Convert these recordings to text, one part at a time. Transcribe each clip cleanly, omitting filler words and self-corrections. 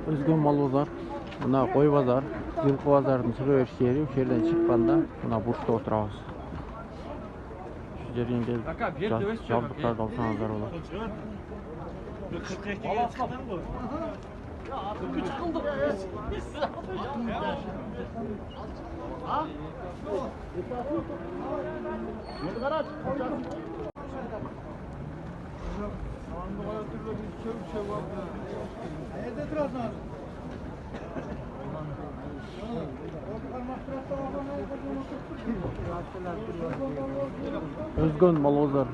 Özgün mal bozar. Buna koy bazar. Yılkı bazarının çıkıveriş yeri. O yerden çıkkanda buna burçta oturabız. Şu yerden gelip çaldıklarda olsanızlar olur. Özgün mal bozar.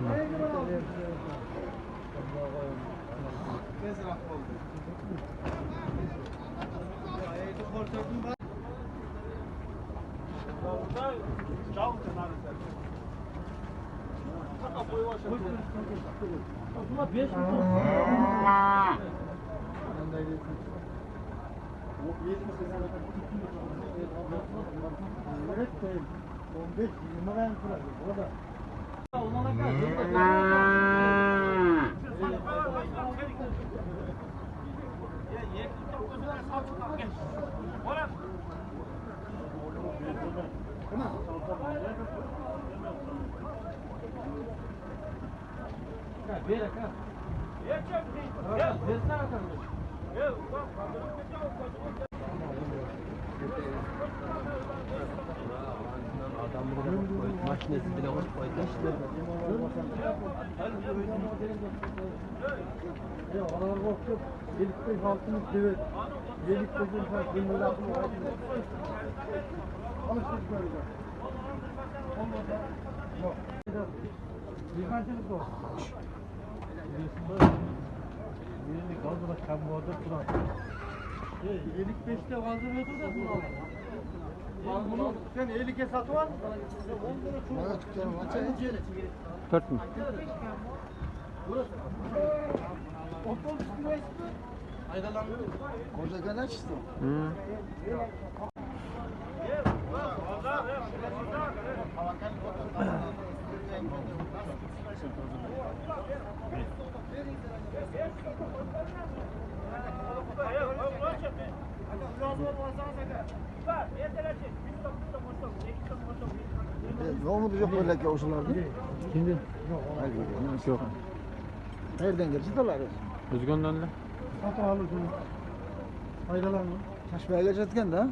Makinesi bile hoş koydu. Yelik 5'te kaldırıyordu da bunu sen 50'ye satıvan. Evet, tamam. 4 mü? Koca kadar çıktı. Ne oldu yok böyle ki oşulardı? Şimdi? Yok. Nereden gelirse dolar. Özgün'den de. Satı alırsın. Faydalanma. Taşmaya geçerken de.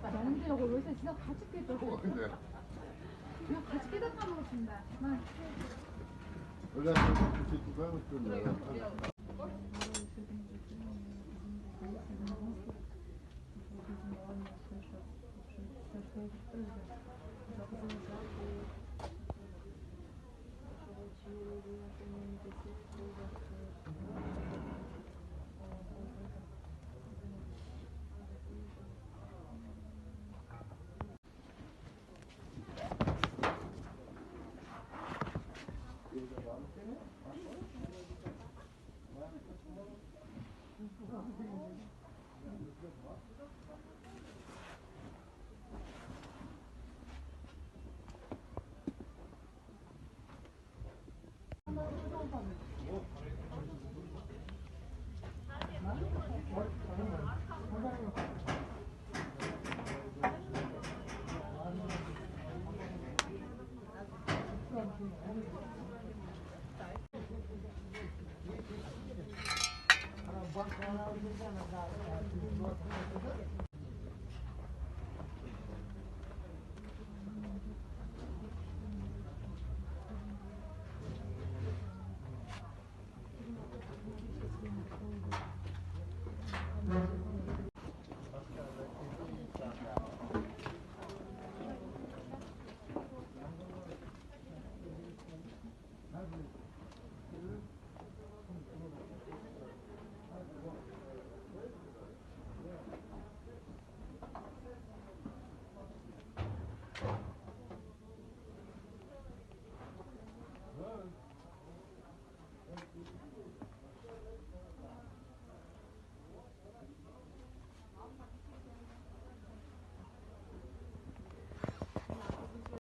나는 이거 요새 진짜 가축게 떴어. 그냥 가축게다 까먹었습니다. Öyle bir koymuştum ya.